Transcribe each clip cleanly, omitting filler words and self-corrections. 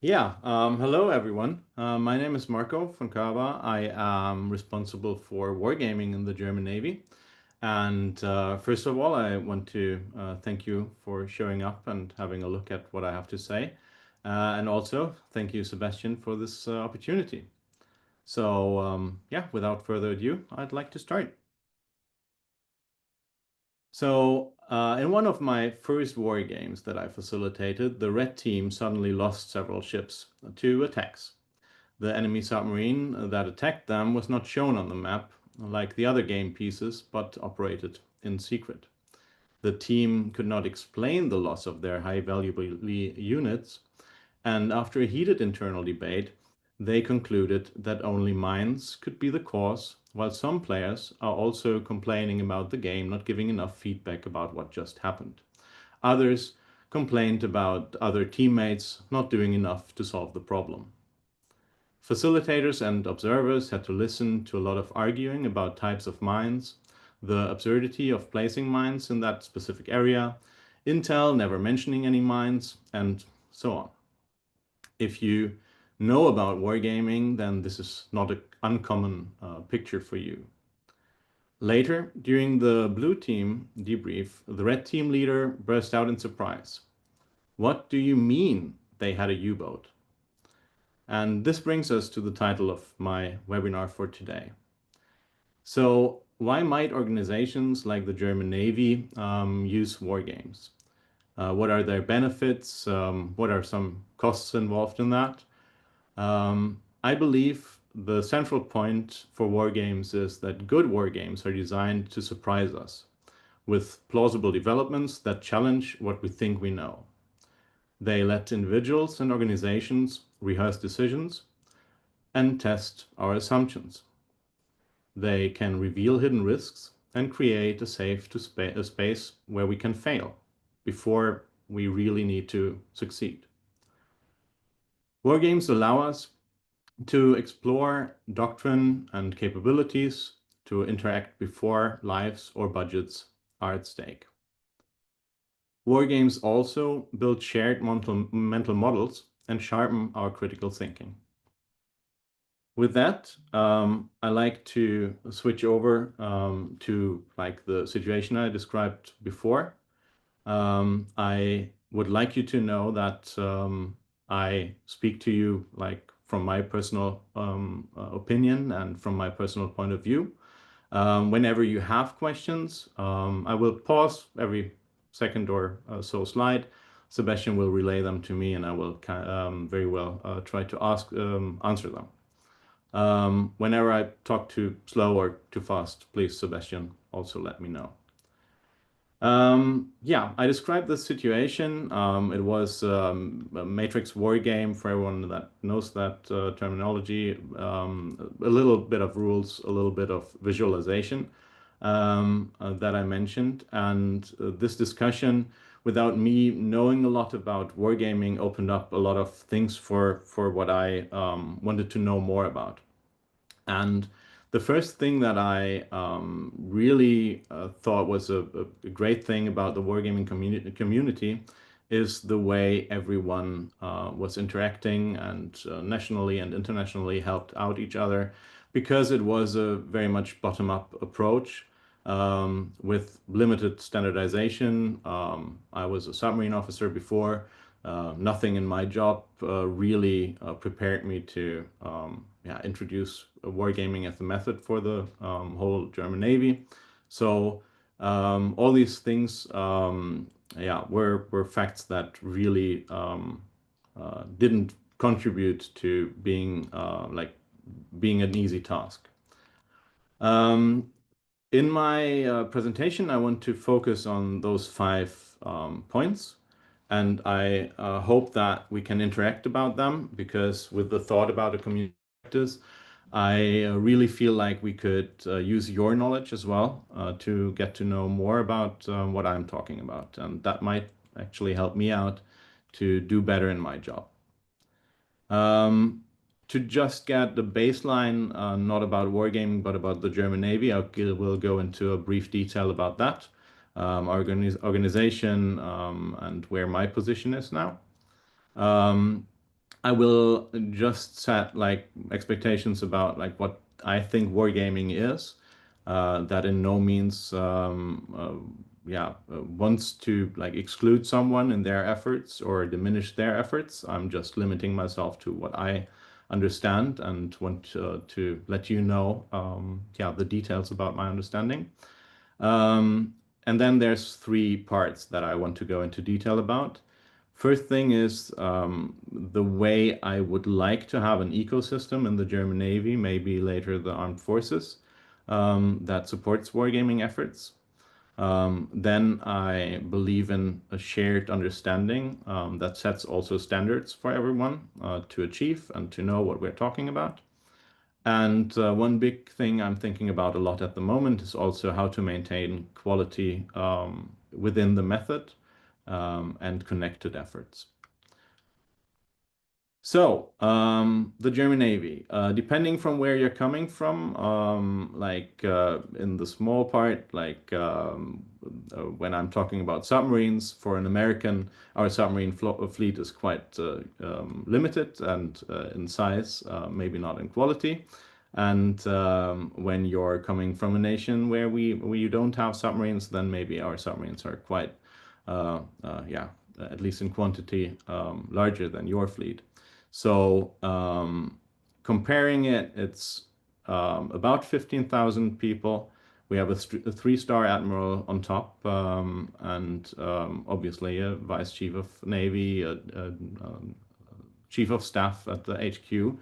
Hello everyone. My name is Marco von Koerber. I am responsible for wargaming in the German Navy. And first of all, I want to thank you for showing up and having a look at what I have to say. And also, thank you, Sebastian, for this opportunity. Without further ado, I'd like to start. In one of my first war games that I facilitated, the red team suddenly lost several ships to attacks. The enemy submarine that attacked them was not shown on the map like the other game pieces, but operated in secret. The team could not explain the loss of their high valuable units, and after a heated internal debate, they concluded that only mines could be the cause, while some players are also complaining about the game not giving enough feedback about what just happened. Others complained about other teammates not doing enough to solve the problem. Facilitators and observers had to listen to a lot of arguing about types of mines, the absurdity of placing mines in that specific area, Intel never mentioning any mines, and so on. If you know about wargaming, then this is not an uncommon picture for you. Later, during the blue team debrief, the red team leader burst out in surprise. What do you mean they had a U-boat? And this brings us to the title of my webinar for today. So why might organizations like the German Navy use war games? What are their benefits? What are some costs involved in that? I believe the central point for war games is that good war games are designed to surprise us with plausible developments that challenge what we think we know. They let individuals and organizations rehearse decisions and test our assumptions. They can reveal hidden risks and create a safe space where we can fail before we really need to succeed. War games allow us to explore doctrine and capabilities, to interact before lives or budgets are at stake. War games also build shared mental models and sharpen our critical thinking. With that, I like to switch over to like the situation I described before. I would like you to know that I speak to you like from my personal opinion and from my personal point of view. Whenever you have questions, I will pause every second or so slide. Sebastian will relay them to me, and I will very well try to answer them. Whenever I talk too slow or too fast, please, Sebastian, also let me know. I described the situation. It was a Matrix war game for everyone that knows that terminology. A little bit of rules, a little bit of visualization that I mentioned. And this discussion, without me knowing a lot about wargaming, opened up a lot of things for what I wanted to know more about. And the first thing that I really thought was a great thing about the wargaming community is the way everyone was interacting and nationally and internationally helped out each other, because it was a very much bottom-up approach with limited standardization. I was a submarine officer before. Nothing in my job really prepared me to introduce wargaming as a method for the whole German Navy. So all these things were facts that really didn't contribute to being being an easy task. In my presentation, I want to focus on those 5 points, and I hope that we can interact about them, because with the thought about a community practice, I really feel like we could use your knowledge as well to get to know more about what I'm talking about, and that might actually help me out to do better in my job. To just get the baseline, not about wargaming, but about the German Navy, I will go into a brief detail about that, organization, and where my position is now. I will just set like expectations about like what I think wargaming is. That in no means, wants to like exclude someone in their efforts or diminish their efforts. I'm just limiting myself to what I understand and want to let you know, the details about my understanding. Um, and then there's three parts that I want to go into detail about. First thing is the way I would like to have an ecosystem in the German Navy, maybe later the armed forces, that supports wargaming efforts. Then I believe in a shared understanding that sets also standards for everyone to achieve and to know what we're talking about. And one big thing I'm thinking about a lot at the moment is also how to maintain quality within the method and connected efforts. So, the German Navy, depending from where you're coming from, in the small part, when I'm talking about submarines, for an American, our submarine fleet is quite limited and in size, maybe not in quality. And when you're coming from a nation where you don't have submarines, then maybe our submarines are quite, at least in quantity, larger than your fleet. So comparing it, it's about 15,000 people. We have a three-star admiral on top, and obviously a vice chief of navy, chief of staff at the HQ.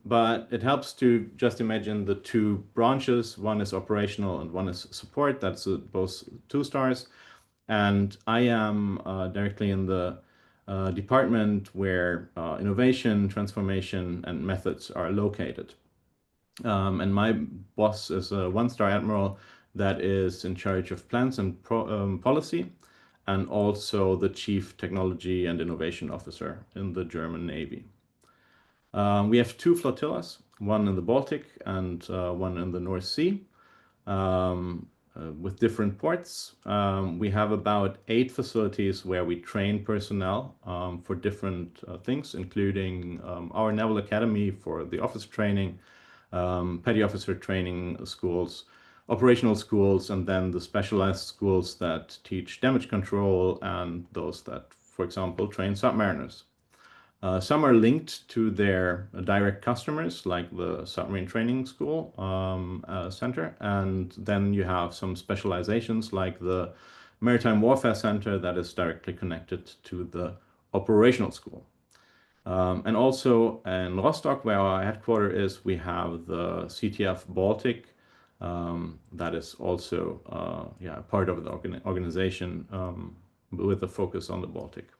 But it helps to just imagine the two branches. One is operational and one is support. That's both 2 stars. And I am directly in the department where innovation, transformation, and methods are located. And my boss is a 1-star admiral that is in charge of plans and policy, and also the chief technology and innovation officer in the German Navy. We have 2 flotillas, one in the Baltic and one in the North Sea. With different ports. We have about 8 facilities where we train personnel for different things, including our Naval Academy for the officer training, petty officer training schools, operational schools, and then the specialized schools that teach damage control and those that, for example, train submariners. Some are linked to their direct customers, like the Submarine Training School Center, and then you have some specializations like the Maritime Warfare Center that is directly connected to the operational school. And also in Rostock, where our headquarters is, we have the CTF Baltic, that is also part of the organization with a focus on the Baltic.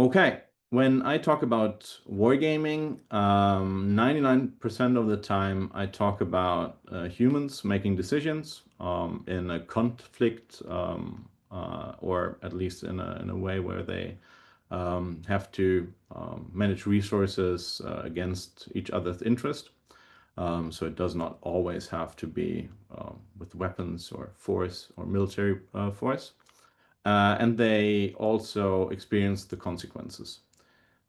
Okay, when I talk about wargaming, 99% of the time I talk about humans making decisions in a conflict, or at least in a way where they have to manage resources against each other's interest. So it does not always have to be with weapons or force or military force. And they also experience the consequences.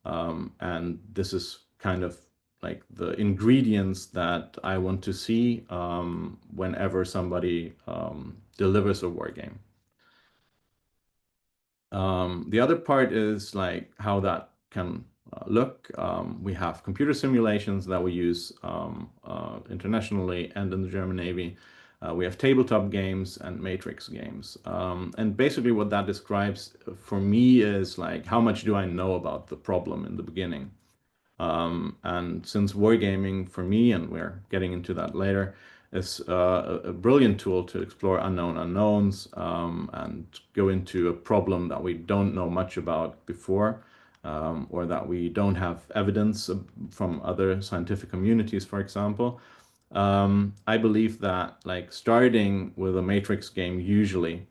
And this is kind of like the ingredients that I want to see whenever somebody delivers a war game. The other part is like how that can look. We have computer simulations that we use internationally and in the German Navy. We have tabletop games and matrix games. And basically what that describes for me is like, how much do I know about the problem in the beginning? And since wargaming for me, and we're getting into that later, is a brilliant tool to explore unknown unknowns and go into a problem that we don't know much about before, or that we don't have evidence from other scientific communities, for example. I believe that like starting with a matrix game usually,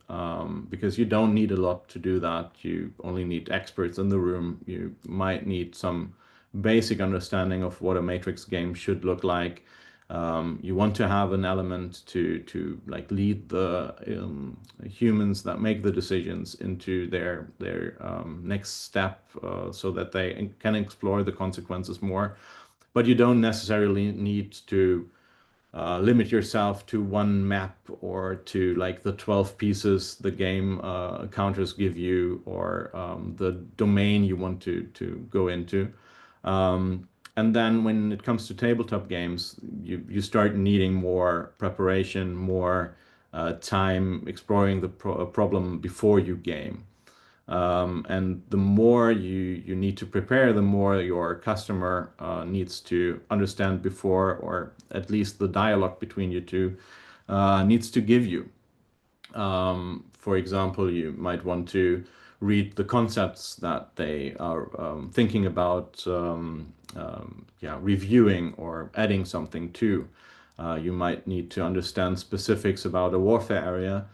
because you don't need a lot to do that. You only need experts in the room. You might need some basic understanding of what a matrix game should look like. You want to have an element to like lead the humans that make the decisions into their next step, so that they can explore the consequences more. But you don't necessarily need to limit yourself to one map or to like the 12 pieces the game counters give you, or the domain you want to go into. And then when it comes to tabletop games, you start needing more preparation, more time exploring the problem before you game. And the more you need to prepare, the more your customer needs to understand before, or at least the dialogue between you two needs to give you. For example, you might want to read the concepts that they are thinking about, yeah, reviewing or adding something to. You might need to understand specifics about a warfare area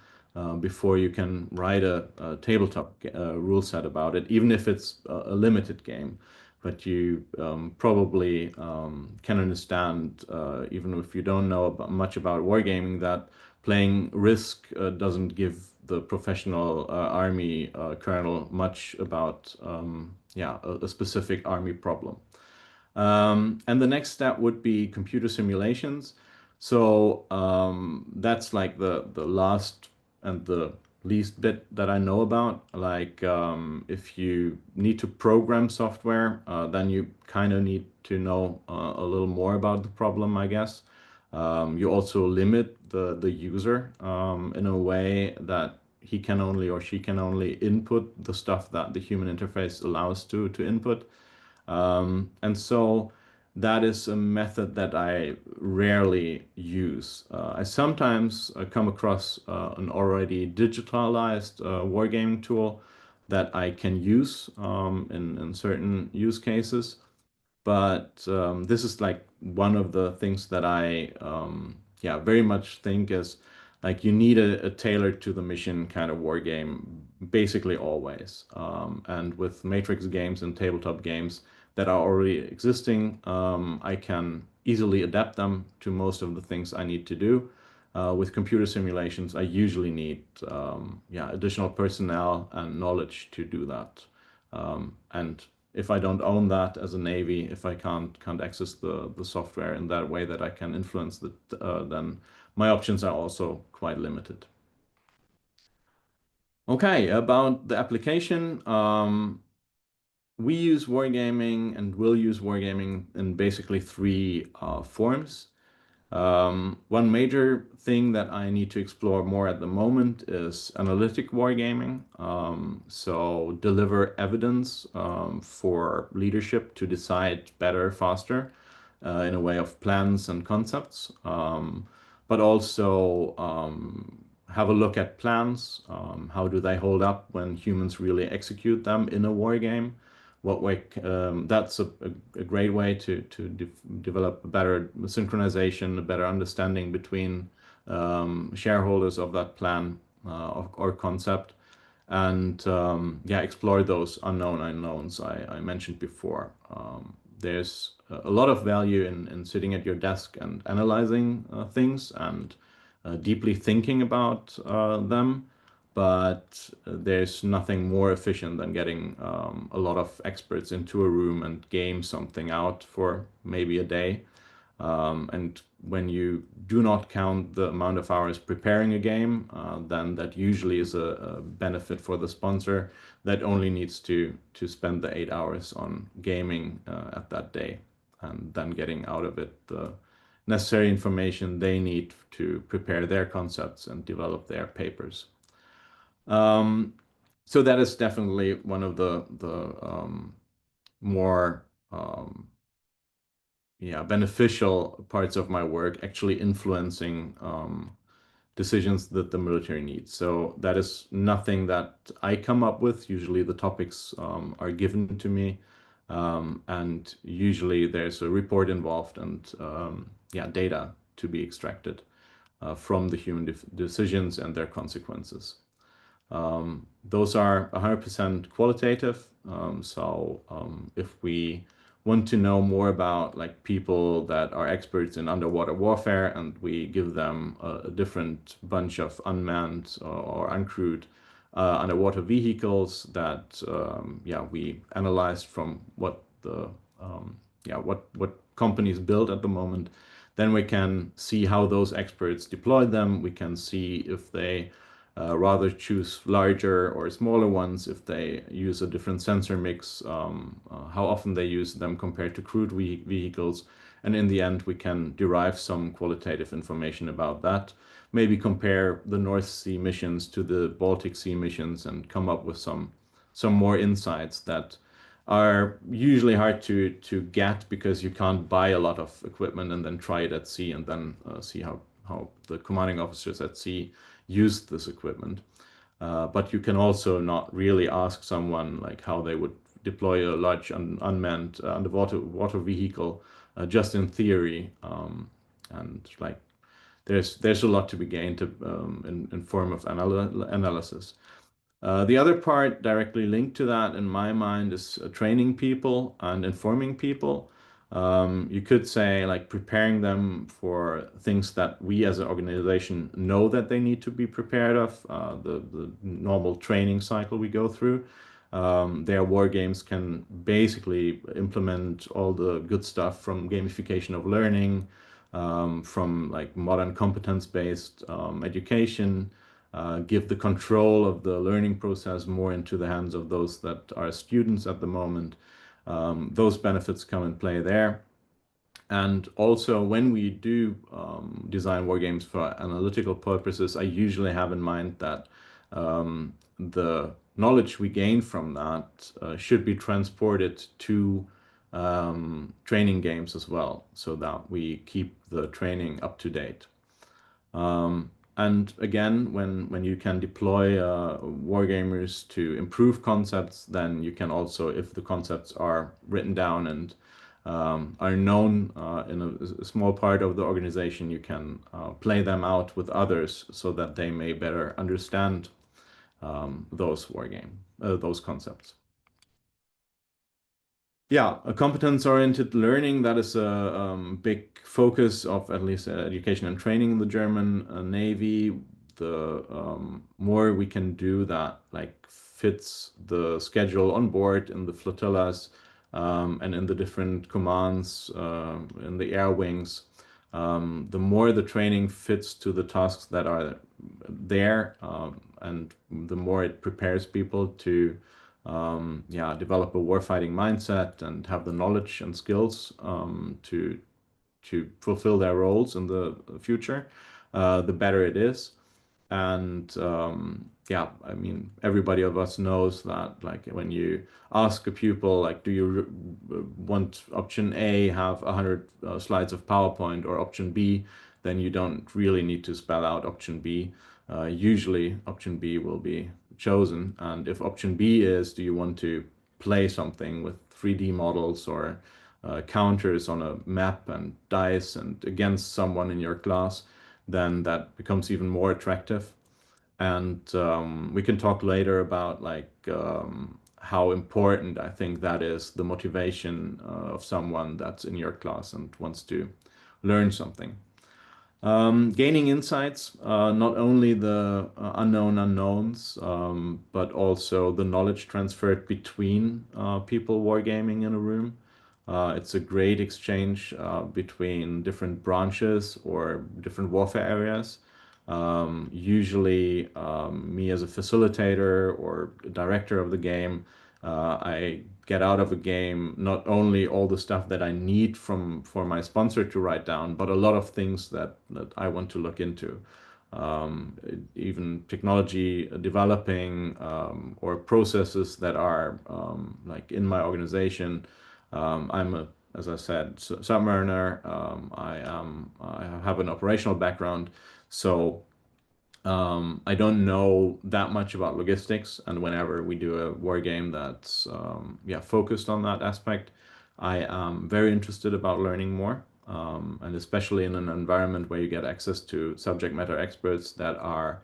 before you can write a tabletop rule set about it, even if it's a limited game. But you probably can understand, even if you don't know much about wargaming, that playing Risk doesn't give the professional army colonel much about, yeah, a specific army problem. And the next step would be computer simulations. So that's like the last and the least bit that I know about. Like if you need to program software, then you kind of need to know a little more about the problem, I guess. You also limit the user in a way that he can only or she can only input the stuff that the human interface allows to input. And so that is a method that I rarely use. I sometimes come across an already digitalized wargaming tool that I can use in certain use cases. But this is like one of the things that I, yeah, very much think is like you need a tailored to the mission kind of war game, basically always. And with matrix games and tabletop games that are already existing, I can easily adapt them to most of the things I need to do. With computer simulations, I usually need, yeah, additional personnel and knowledge to do that. And if I don't own that as a Navy, if I can't access the software in that way that I can influence it, then my options are also quite limited. Okay, about the application, we use wargaming and will use wargaming in basically three forms. One major thing that I need to explore more at the moment is analytic wargaming. So deliver evidence for leadership to decide better, faster, in a way of plans and concepts. But also have a look at plans. How do they hold up when humans really execute them in a war game? What way? That's a great way to develop a better synchronization, a better understanding between shareholders of that plan or concept, and yeah, explore those unknown unknowns I mentioned before. There's a lot of value in sitting at your desk and analyzing things and deeply thinking about them, but there's nothing more efficient than getting a lot of experts into a room and game something out for maybe a day. And when you do not count the amount of hours preparing a game, then that usually is a benefit for the sponsor that only needs to spend the 8 hours on gaming at that day, and then getting out of it the necessary information they need to prepare their concepts and develop their papers. So that is definitely one of the more yeah, beneficial parts of my work, actually influencing decisions that the military needs. So that is nothing that I come up with. Usually the topics are given to me, and usually there's a report involved and yeah, data to be extracted from the human decisions and their consequences. Those are 100% qualitative. So if we want to know more about like people that are experts in underwater warfare, and we give them a different bunch of unmanned or uncrewed underwater vehicles that yeah, we analyzed from what the yeah, what companies build at the moment. Then we can see how those experts deploy them. We can see if they rather choose larger or smaller ones, if they use a different sensor mix, how often they use them compared to crewed vehicles. And in the end, we can derive some qualitative information about that. Maybe compare the North Sea missions to the Baltic Sea missions and come up with some more insights that are usually hard to get because you can't buy a lot of equipment and then try it at sea and then see how the commanding officers at sea use this equipment. But you can also not really ask someone like how they would deploy a large unmanned underwater water vehicle just in theory. And like there's a lot to be gained in form of analysis. The other part directly linked to that in my mind is training people and informing people. You could say like preparing them for things that we as an organization know that they need to be prepared of, the normal training cycle we go through. Their war games can basically implement all the good stuff from gamification of learning, from like modern competence-based education, give the control of the learning process more into the hands of those that are students at the moment. Those benefits come in play there. And also, when we do design war games for analytical purposes, I usually have in mind that the knowledge we gain from that should be transported to training games as well, so that we keep the training up to date. And again, when you can deploy wargamers to improve concepts, then you can also, if the concepts are written down and are known in a small part of the organization, you can play them out with others so that they may better understand those concepts. Yeah, a competence-oriented learning, that is a big focus of at least education and training in the German Navy. The more we can do that, like fits the schedule on board in the flotillas and in the different commands in the air wings, the more the training fits to the tasks that are there, and the more it prepares people to yeah, develop a warfighting mindset and have the knowledge and skills to fulfill their roles in the future, the better it is. And yeah, I mean, everybody of us knows that like when you ask a pupil, like, do you want option A have 100 slides of PowerPoint or option B, then you don't really need to spell out option B. Usually option B will be chosen. And if option B is, do you want to play something with 3D models or counters on a map and dice and against someone in your class, then that becomes even more attractive. And we can talk later about like how important I think that is, the motivation of someone that's in your class and wants to learn something. Gaining insights, not only the unknown unknowns, but also the knowledge transferred between people wargaming in a room. It's a great exchange between different branches or different warfare areas. Usually, me as a facilitator or director of the game, I get out of a game not only all the stuff that I need for my sponsor to write down, but a lot of things that I want to look into. Even technology developing or processes that are like in my organization. As I said, submariner. I have an operational background, so I don't know that much about logistics, and whenever we do a war game that's yeah, focused on that aspect, I am very interested about learning more, and especially in an environment where you get access to subject matter experts that are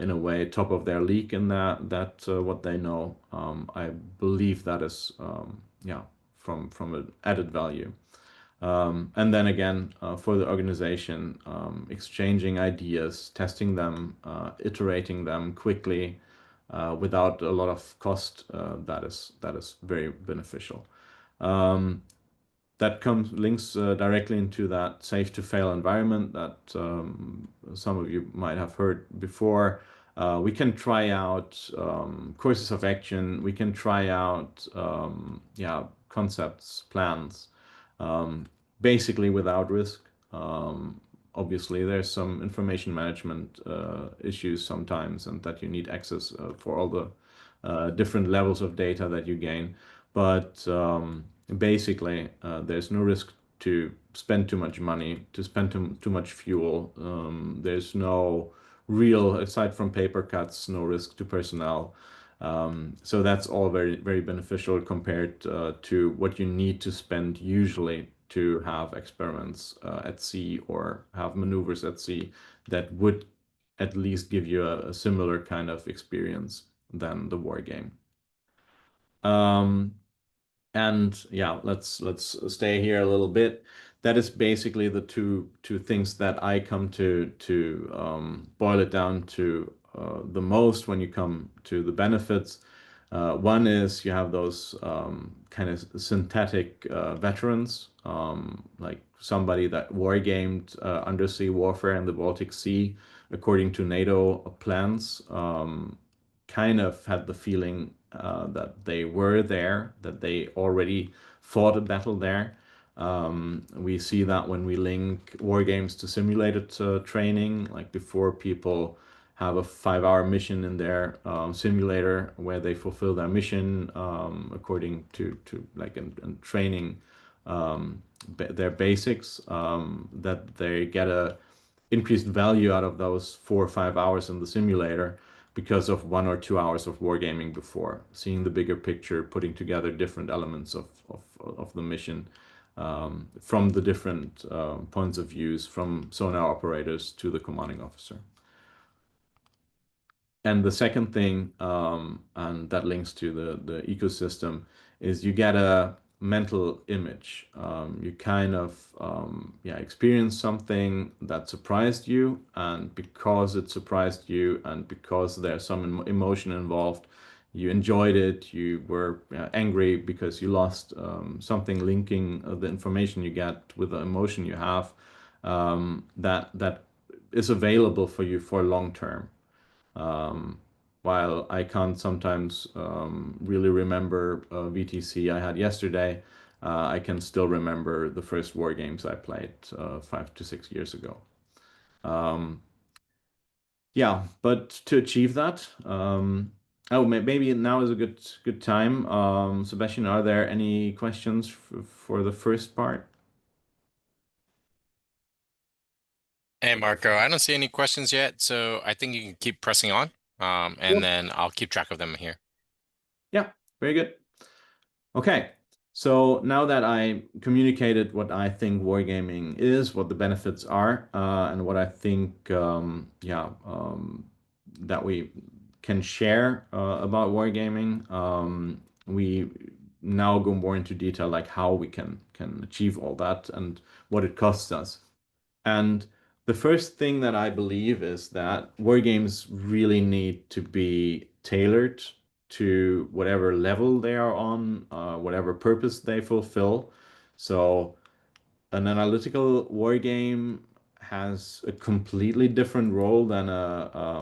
in a way top of their league in that what they know. I believe that is yeah, from an added value. And then again, for the organization, exchanging ideas, testing them, iterating them quickly, without a lot of cost, that is very beneficial. Um, that comes links directly into that safe to fail environment that some of you might have heard before. We can try out courses of action. We can try out yeah, concepts, plans, um, basically without risk. Obviously, there's some information management issues sometimes, and that you need access for all the different levels of data that you gain. But basically, there's no risk to spend too much money, to spend too much fuel. There's no real, aside from paper cuts, no risk to personnel. So that's all very, very beneficial compared to what you need to spend usually to have experiments at sea or have maneuvers at sea that would at least give you a similar kind of experience than the war game. Um, and yeah, let's stay here a little bit. That is basically the two things that I come to boil it down to the most when you come to the benefits. One is you have those kind of synthetic veterans, like somebody that wargamed undersea warfare in the Baltic Sea according to NATO plans. Kind of had the feeling that they were there, that they already fought a battle there. We see that when we link war games to simulated training, like before people have a 5 hour mission in their simulator where they fulfill their mission according to like in training their basics, that they get a increased value out of those 4 or 5 hours in the simulator because of 1 or 2 hours of wargaming before, seeing the bigger picture, putting together different elements of the mission from the different points of views, from sonar operators to the commanding officer. And the second thing, and that links to the ecosystem, is you get a mental image. You kind of yeah, experience something that surprised you, and because it surprised you, and because there's some emotion involved, you enjoyed it. You were angry because you lost something linking the information you get with the emotion you have. That is available for you for long term. Um, while I can't sometimes really remember a VTC I had yesterday, I can still remember the first war games I played 5 to 6 years ago. Um, yeah, but to achieve that, oh, maybe now is a good time. Sebastian, are there any questions for the first part? Hey Marco, I don't see any questions yet, so I think you can keep pressing on, and Yep. then I'll keep track of them here. Yeah, very good. Okay, so now that I communicated what I think wargaming is, what the benefits are, and what I think, yeah, that we can share about wargaming, we now go more into detail, like how we can achieve all that and what it costs us. And the first thing that I believe is that war games really need to be tailored to whatever level they are on, whatever purpose they fulfill. So an analytical war game has a completely different role than a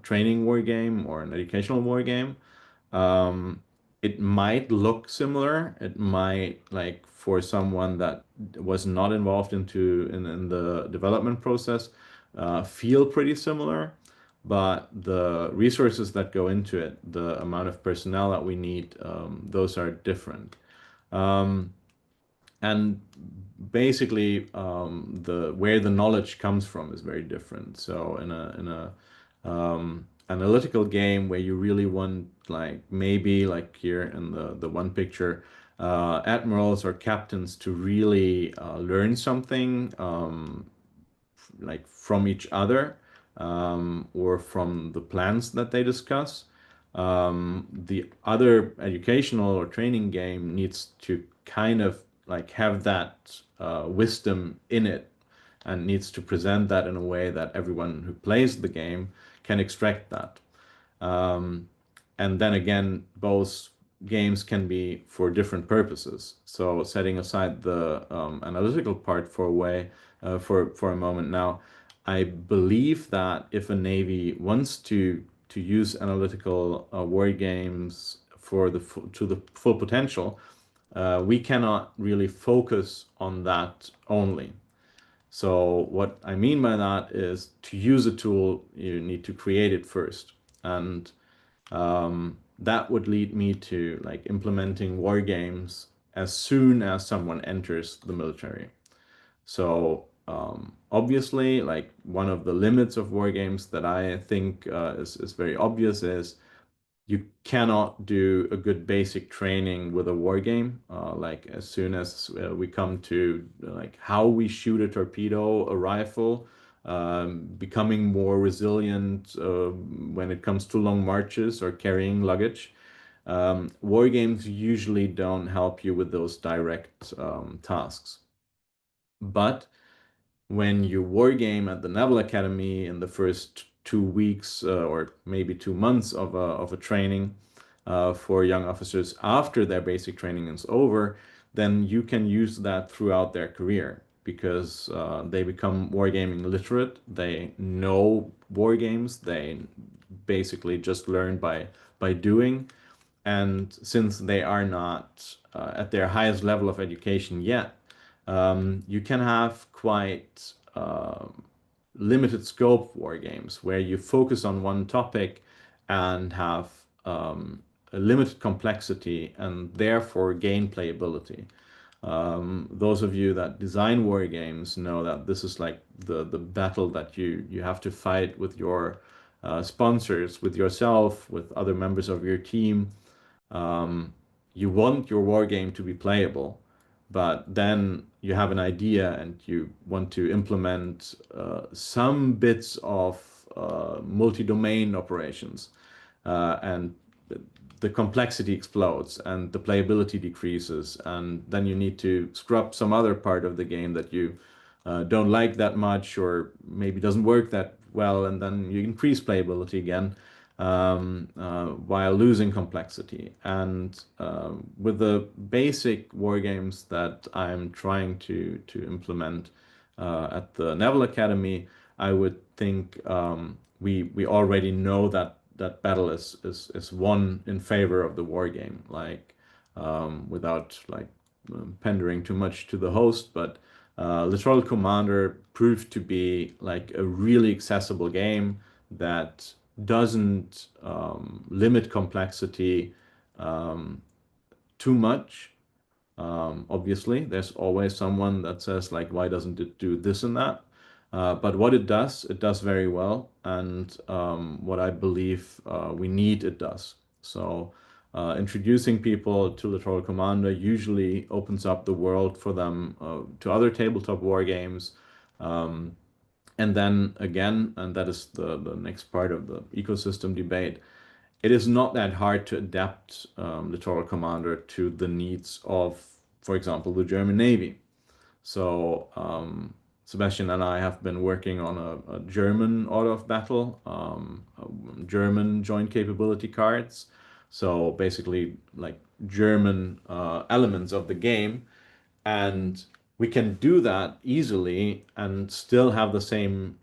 training war game or an educational war game. Um, it might look similar. It might, like for someone that was not involved in the development process, feel pretty similar. But the resources that go into it, the amount of personnel that we need, those are different. Um, and basically, the where the knowledge comes from is very different. So in a analytical game where you really want, like maybe like here in the one picture, admirals or captains to really learn something, like from each other, or from the plans that they discuss. The other educational or training game needs to kind of like have that wisdom in it and needs to present that in a way that everyone who plays the game can extract that. Um, and then again, both games can be for different purposes. So setting aside the analytical part for a way for a moment now, I believe that if a navy wants to use analytical war games for to the full potential, we cannot really focus on that only. So what I mean by that is to use a tool, you need to create it first. And that would lead me to like implementing war games as soon as someone enters the military. So obviously, like one of the limits of war games that I think is very obvious is you cannot do a good basic training with a war game. Like as soon as we come to like how we shoot a torpedo, a rifle, becoming more resilient when it comes to long marches or carrying luggage. War games usually don't help you with those direct tasks. But when you war game at the Naval Academy in the first 2 weeks or maybe 2 months of a training for young officers after their basic training is over, then you can use that throughout their career because they become wargaming literate. They know war games. They basically just learn by doing. And since they are not at their highest level of education yet, you can have quite limited scope war games where you focus on one topic and have a limited complexity and therefore gain playability. Those of you that design war games know that this is like the battle that you have to fight with your sponsors, with yourself, with other members of your team. You want your war game to be playable, but then you have an idea and you want to implement some bits of multi-domain operations, and the complexity explodes and the playability decreases, and then you need to scrub some other part of the game that you don't like that much or maybe doesn't work that well, and then you increase playability again while losing complexity. And with the basic war games that I'm trying to implement at the Naval Academy, I would think we already know that battle is won in favor of the war game, like without like pandering too much to the host, but Littoral Commander proved to be like a really accessible game that doesn't limit complexity too much. Obviously, there's always someone that says like, why doesn't it do this and that? But what it does very well, and what I believe we need, it does. So introducing people to Littoral Commander usually opens up the world for them to other tabletop war games. And then again, and that is the next part of the ecosystem debate, it is not that hard to adapt Littoral Commander to the needs of, for example, the German Navy. So Sebastian and I have been working on a German order of battle, German joint capability cards. So basically, like German elements of the game, and we can do that easily and still have the same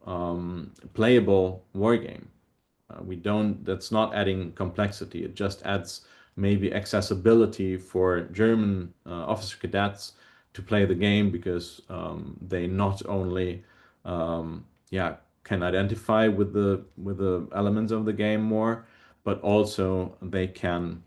playable war game. We don't, that's not adding complexity. It just adds maybe accessibility for German officer cadets to play the game because they not only yeah, can identify with the elements of the game more, but also they can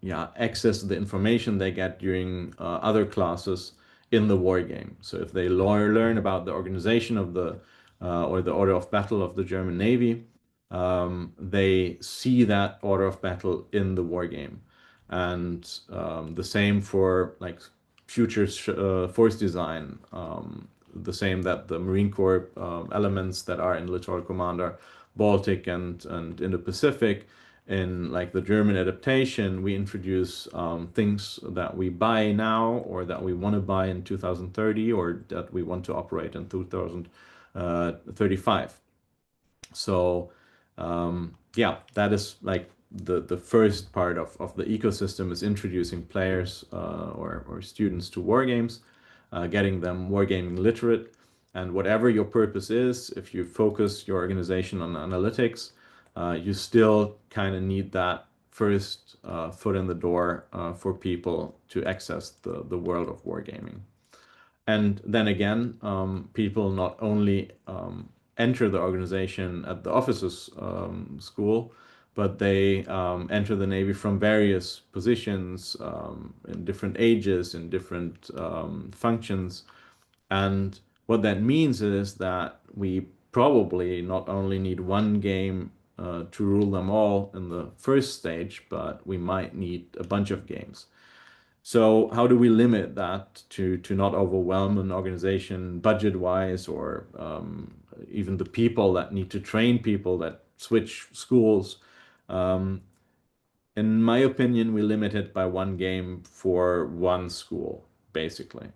yeah, access the information they get during other classes in the war game. So if they learn about the organization of the or the order of battle of the German Navy, they see that order of battle in the war game. And the same for like future force design. The same that the Marine Corps elements that are in Littoral Commander Baltic and in the Pacific. In like the German adaptation, we introduce things that we buy now or that we want to buy in 2030 or that we want to operate in 2035. So yeah, that is like the first part of the ecosystem is introducing players or students to wargames, getting them wargaming literate. And whatever your purpose is, if you focus your organization on analytics, you still kind of need that first foot in the door for people to access the world of wargaming. And then again, people not only enter the organization at the officers' school, but they enter the Navy from various positions in different ages, in different functions. And what that means is that we probably not only need one game to rule them all in the first stage, but we might need a bunch of games. So how do we limit that to not overwhelm an organization budget-wise or even the people that need to train people that switch schools? Um, in my opinion, we limit it by one game for one school, basically.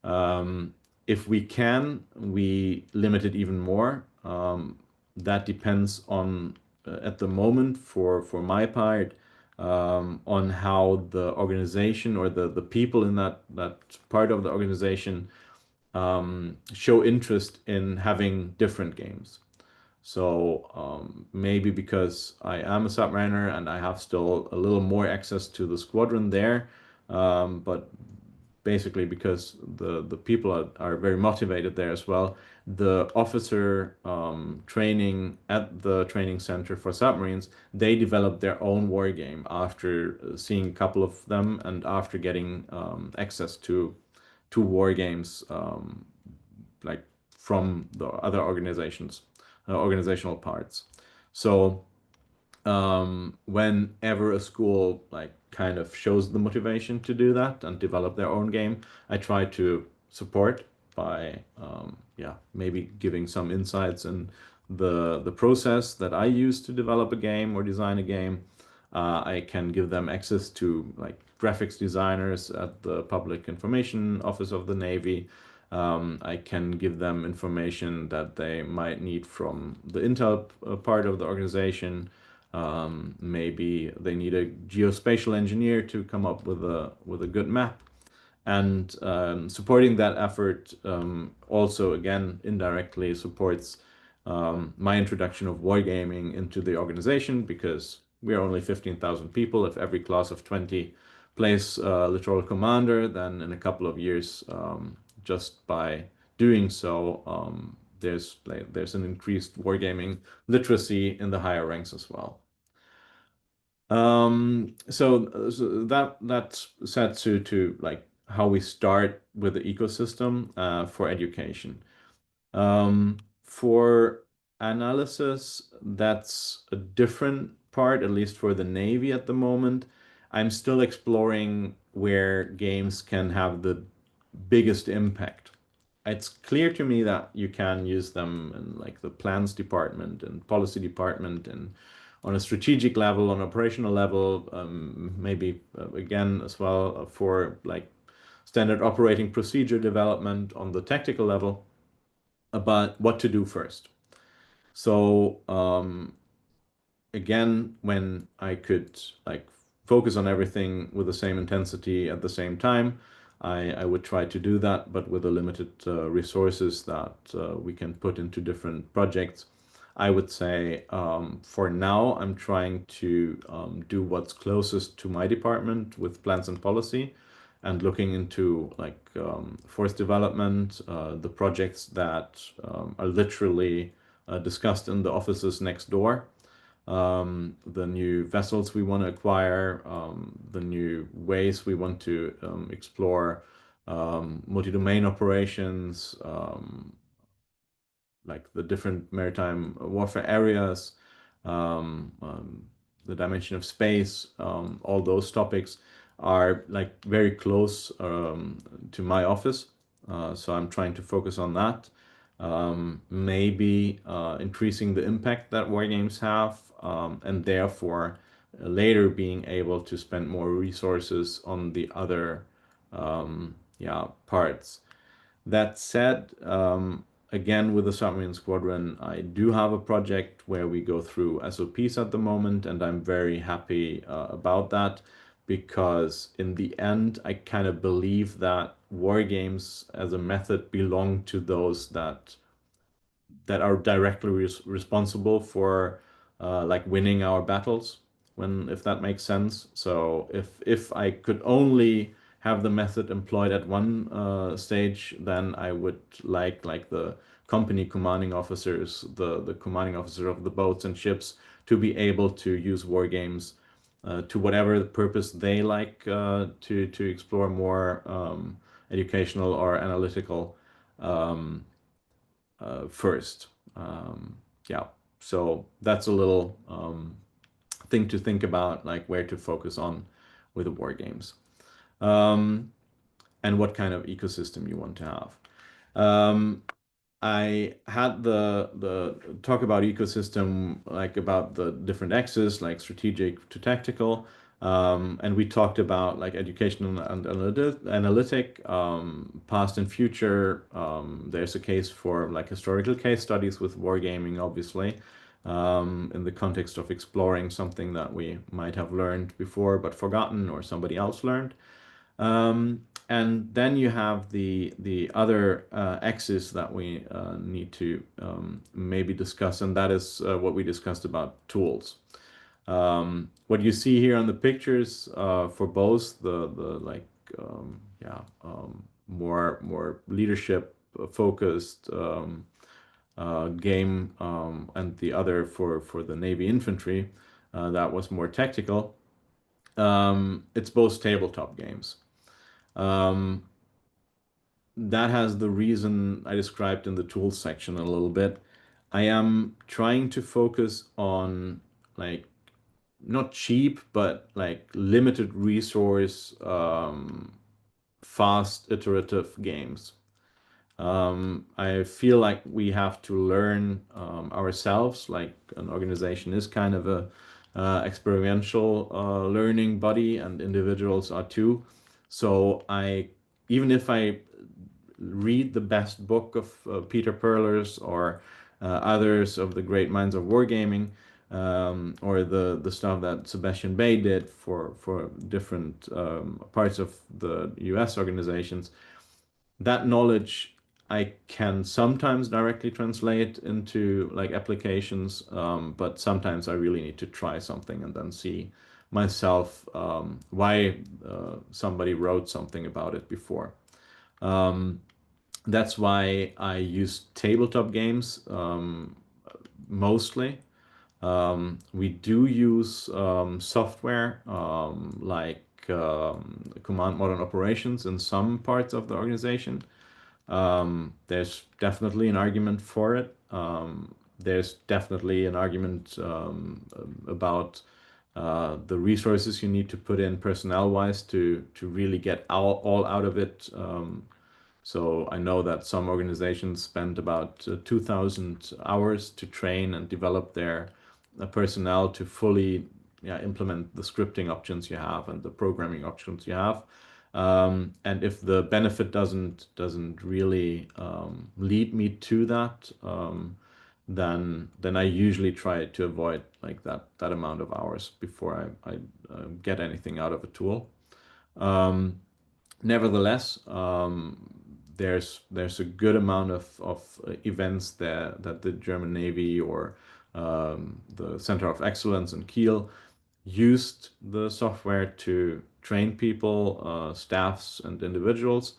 Um, if we can, we limit it even more. That depends on, at the moment, for my part, on how the organization or the people in that part of the organization show interest in having different games. So maybe because I am a submariner and I have still a little more access to the squadron there, but basically because the people are very motivated there as well. The officer training at the training center for submarines, they developed their own war game after seeing a couple of them and after getting access to war games like from the other organizations, organizational parts. So whenever a school like kind of shows the motivation to do that and develop their own game, I try to support by yeah, maybe giving some insights in the process that I use to develop a game or design a game. I can give them access to like graphics designers at the Public Information Office of the Navy. I can give them information that they might need from the Intel part of the organization. Maybe they need a geospatial engineer to come up with a good map. And supporting that effort also, again, indirectly supports my introduction of wargaming into the organization because we are only 15,000 people. If every class of 20 plays Littoral Commander, then in a couple of years, just by doing so, there's an increased wargaming literacy in the higher ranks as well. So that's set to like how we start with the ecosystem for education. For analysis, that's a different part, at least for the Navy at the moment. I'm still exploring where games can have the biggest impact. It's clear to me that you can use them in like the plans department and policy department and on a strategic level, on operational level, maybe again as well for like standard operating procedure development on the tactical level, but what to do first. So again, when I could like focus on everything with the same intensity at the same time, I would try to do that, but with the limited resources that we can put into different projects. I would say for now, I'm trying to do what's closest to my department with plans and policy and looking into like force development, the projects that are literally discussed in the offices next door, the new vessels we want to acquire, the new ways we want to explore multi-domain operations, like the different maritime warfare areas, the dimension of space, all those topics are like very close to my office. So I'm trying to focus on that. maybe increasing the impact that wargames have, and therefore later being able to spend more resources on the other yeah, parts. That said, again, with the submarine squadron, I do have a project where we go through SOPs at the moment, and I'm very happy about that because in the end, I kind of believe that war games as a method belong to those that are directly responsible for like winning our battles, when if that makes sense. So if I could only have the method employed at one stage, then I would like the company commanding officers, the commanding officer of the boats and ships, to be able to use war games to whatever purpose they like, to explore more educational or analytical um, first. Yeah, so that's a little thing to think about, like where to focus on with the war games, and what kind of ecosystem you want to have. Um, I had the talk about ecosystem, like about the different axes, like strategic to tactical, and we talked about like educational and analytic, past and future. There's a case for like historical case studies with wargaming, obviously, in the context of exploring something that we might have learned before but forgotten, or somebody else learned. And then you have the other axis that we need to maybe discuss, and that is what we discussed about tools. What you see here on the pictures for both the like yeah, more leadership focused game, and the other for the Navy infantry that was more tactical. It's both tabletop games. Um, that has the reason I described in the tools section a little bit. I am trying to focus on like not cheap, but like limited resource, fast iterative games. I feel like we have to learn ourselves, like an organization is kind of a experiential learning body, and individuals are too. So even if I read the best book of Peter Perler's, or others of the great minds of wargaming, or the stuff that Sebastian Bay did for different parts of the U.S. organizations, that knowledge I can sometimes directly translate into like applications, but sometimes I really need to try something and then see myself why somebody wrote something about it before. Um, that's why I use tabletop games mostly. We do use software like Command Modern Operations in some parts of the organization. There's definitely an argument for it. There's definitely an argument about the resources you need to put in personnel-wise to really get all out of it. So I know that some organizations spend about 2,000 hours to train and develop their personnel to fully, yeah, implement the scripting options you have and the programming options you have. And if the benefit doesn't really lead me to that, then I usually try to avoid like that amount of hours before I get anything out of a tool. Um, Nevertheless, there's a good amount of events there that the German Navy, or the Center of Excellence in Kiel, used the software to train people, staffs, and individuals.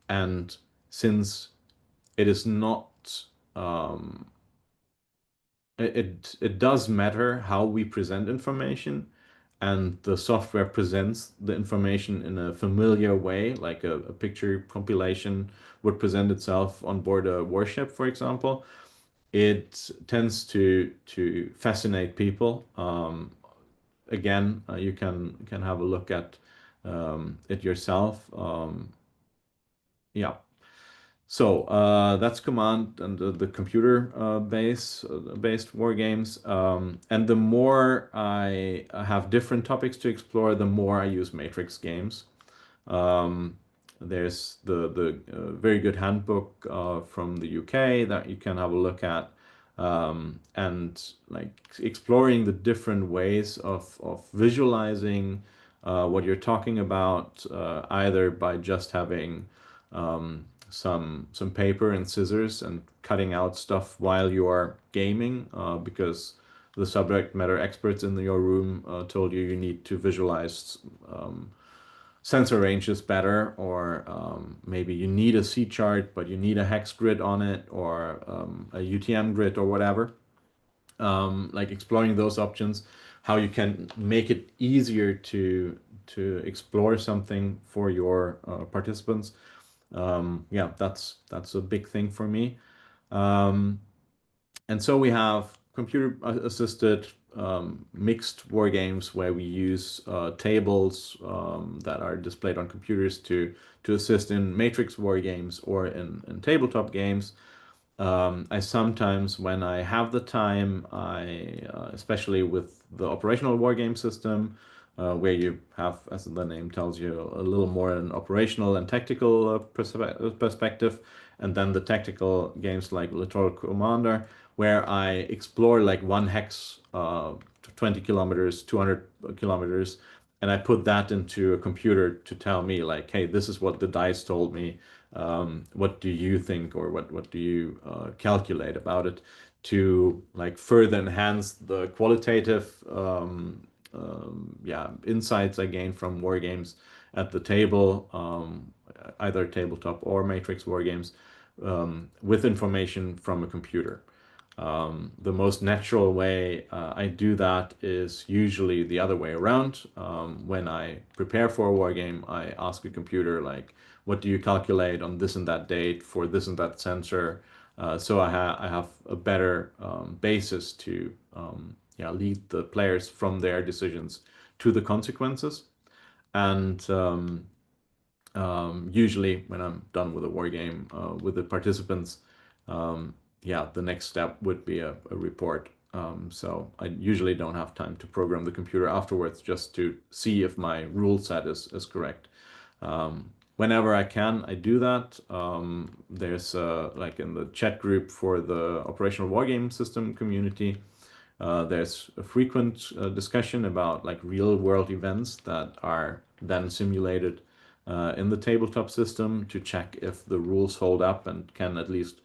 And since it is not, um, it does matter how we present information, and the software presents the information in a familiar way, like a picture compilation would present itself on board a warship, for example. It tends to fascinate people. Again, you can have a look at it yourself. Yeah. So that's command and the computer based war games. And the more I have different topics to explore, the more I use matrix games. Um, there's the very good handbook from the UK that you can have a look at, and like exploring the different ways of visualizing what you're talking about, either by just having some paper and scissors and cutting out stuff while you are gaming, because the subject matter experts in your room told you need to visualize sensor ranges better, or maybe you need a C chart, but you need a hex grid on it, or a UTM grid or whatever. Like exploring those options, how you can make it easier to explore something for your participants. Yeah, that's a big thing for me. Um, and so we have computer assisted mixed war games where we use tables that are displayed on computers to assist in matrix war games or in tabletop games. I sometimes, when I have the time, especially with the operational war game system, where you have, as the name tells you, a little more an operational and tactical perspective, and then the tactical games like Littoral Commander, where I explore like one hex, 20 kilometers, 200 kilometers, and I put that into a computer to tell me like, hey, this is what the dice told me. What do you think, or what do you calculate about it, to like further enhance the qualitative yeah, insights I gain from war games at the table, either tabletop or matrix war games, with information from a computer. The most natural way I do that is usually the other way around. When I prepare for a war game, I ask a computer, like, what do you calculate on this and that date for this and that sensor? So I have a better basis to yeah, lead the players from their decisions to the consequences. And usually, when I'm done with a war game with the participants, yeah, the next step would be a report. So I usually don't have time to program the computer afterwards, just to see if my rule set is correct. Whenever I can, I do that. There's like in the chat group for the operational wargame system community, there's a frequent discussion about like real world events that are then simulated in the tabletop system to check if the rules hold up and can at least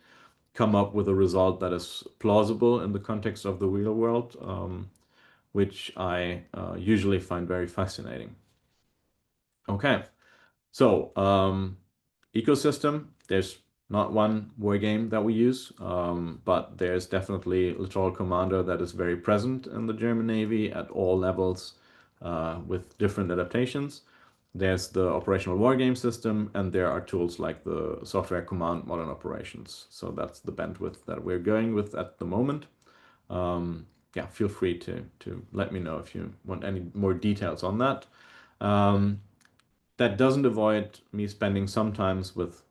come up with a result that is plausible in the context of the real world, which I usually find very fascinating. Okay. So, ecosystem, there's not one war game that we use, but there's definitely Littoral Commander that is very present in the German Navy at all levels, with different adaptations. There's the operational war game system, and there are tools like the software command modern operations. So that's the bandwidth that we're going with at the moment. Yeah, feel free to let me know if you want any more details on that. Um, that doesn't avoid me spending some times with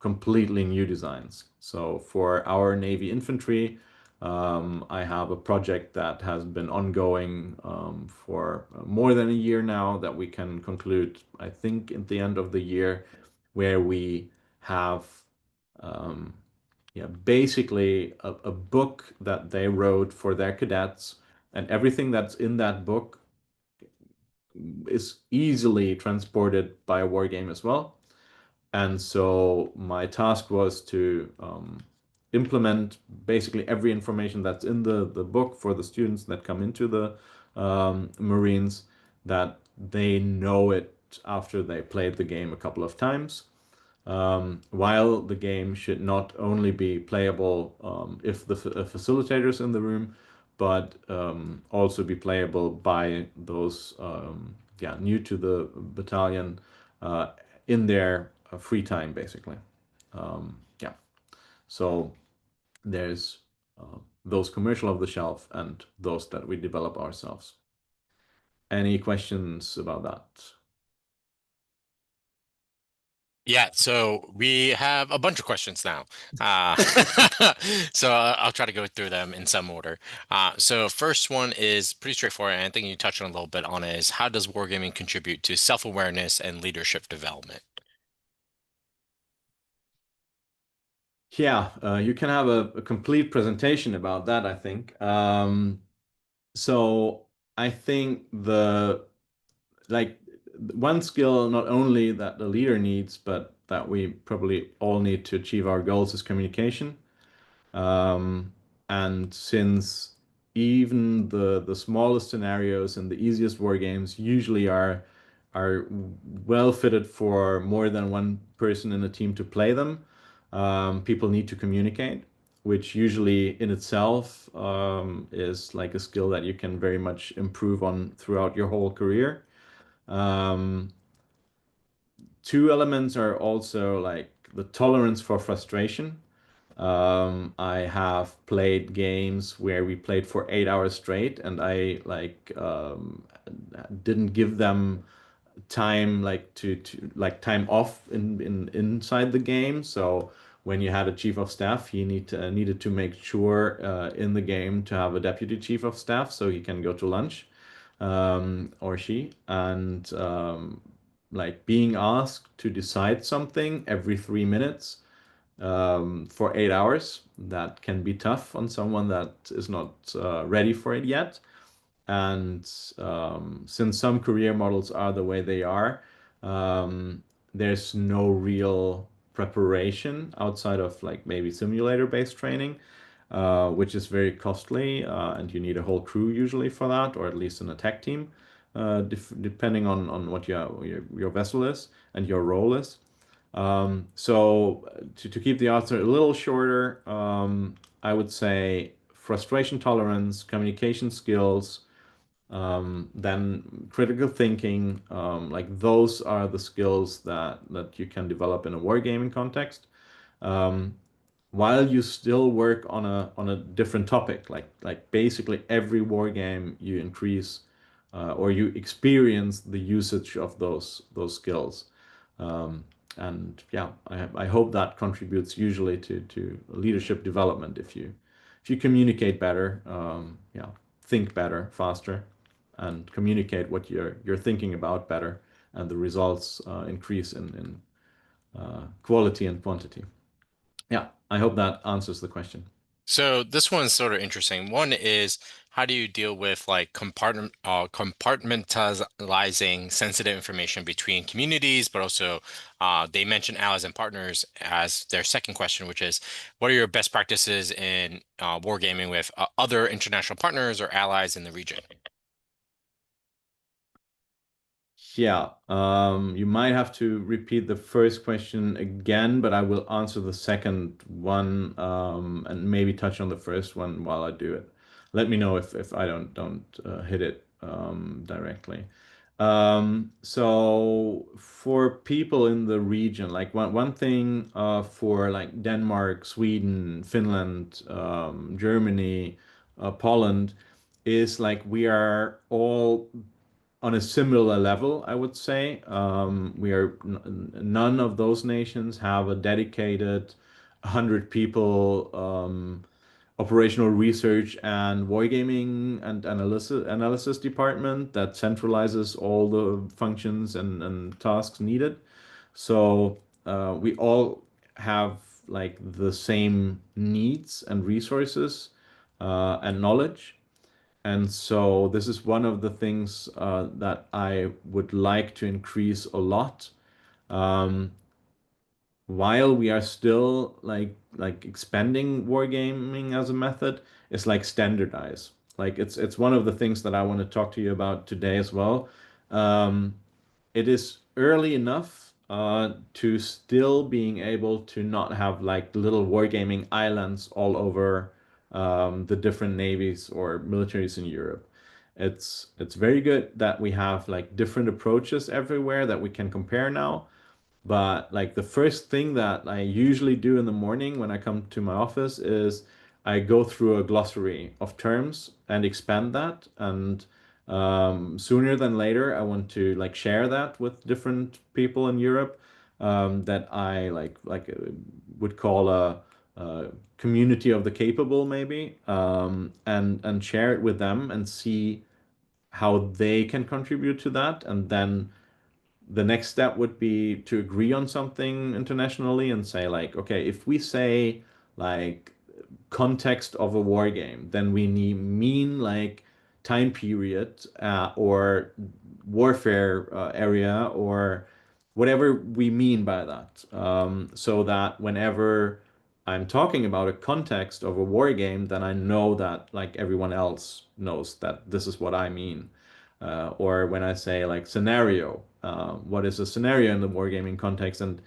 completely new designs. So for our Navy infantry, I have a project that has been ongoing for more than a year now that we can conclude, I think, at the end of the year, where we have yeah, basically a book that they wrote for their cadets, and everything that's in that book is easily transported by a war game as well. And so my task was to implement basically every information that's in the book for the students that come into the Marines, that they know it after they played the game a couple of times. While the game should not only be playable if the facilitator's in the room, but also be playable by those yeah, new to the battalion in their free time, basically. Yeah, so there's those commercial off the shelf and those that we develop ourselves. Any questions about that? Yeah, so we have a bunch of questions now. Uh, so I'll try to go through them in some order. So first one is pretty straightforward, and I think you touched on a little bit on it, is how does wargaming contribute to self-awareness and leadership development? Yeah, you can have a complete presentation about that, I think. So I think the like one skill not only that the leader needs, but that we probably all need to achieve our goals is communication. Um, and since even the smallest scenarios and the easiest war games usually are well fitted for more than one person in a team to play them, people need to communicate, which usually in itself is like a skill that you can very much improve on throughout your whole career. Um, Two elements are also like the tolerance for frustration. I have played games where we played for 8 hours straight, and I didn't give them time like to like time off in inside the game. So when you had a chief of staff, he needed to make sure in the game to have a deputy chief of staff so he can go to lunch, or she, and like being asked to decide something every 3 minutes for 8 hours. That can be tough on someone that is not ready for it yet. And since some career models are the way they are, there's no real preparation outside of like maybe simulator-based training, which is very costly, and you need a whole crew usually for that, or at least an attack team, depending on what your vessel is and your role is. So to keep the answer a little shorter, I would say frustration tolerance, communication skills, then critical thinking, like those are the skills that you can develop in a wargaming context. Um, while you still work on a different topic, like basically every war game you increase or you experience the usage of those skills. Um, and yeah, I hope that contributes usually to leadership development if you communicate better, yeah, think better, faster, and communicate what you're thinking about better, and the results increase in quality and quantity. Yeah, I hope that answers the question. So this one's sort of interesting. One is how do you deal with like compartmentalizing sensitive information between communities, but also they mention allies and partners as their second question, which is what are your best practices in wargaming with other international partners or allies in the region? Yeah, you might have to repeat the first question again, but I will answer the second one, and maybe touch on the first one while I do it. Let me know if I don't hit it directly. So for people in the region, like one thing for like Denmark, Sweden, Finland, Germany, Poland, is like we are all on a similar level, I would say. We are none of those nations have a dedicated 100 people operational research and wargaming and analysis department that centralizes all the functions and tasks needed. So we all have like the same needs and resources and knowledge. And so this is one of the things that I would like to increase a lot. Um, while we are still like expanding wargaming as a method, is like standardize. Like it's one of the things that I want to talk to you about today as well. Um, it is early enough to still being able to not have like little wargaming islands all over the different navies or militaries in Europe. It's very good that we have like different approaches everywhere that we can compare now. But like the first thing that I usually do in the morning when I come to my office is I go through a glossary of terms and expand that. And sooner than later, I want to like share that with different people in Europe. that I would call a community of the capable, maybe, and share it with them and see how they can contribute to that. And then the next step would be to agree on something internationally and say, like, okay, if we say like context of a war game, then we mean like time period, or warfare area, or whatever we mean by that. So that whenever I'm talking about a context of a war game, then I know that like everyone else knows that this is what I mean. Or when I say like scenario, what is a scenario in the wargaming context, and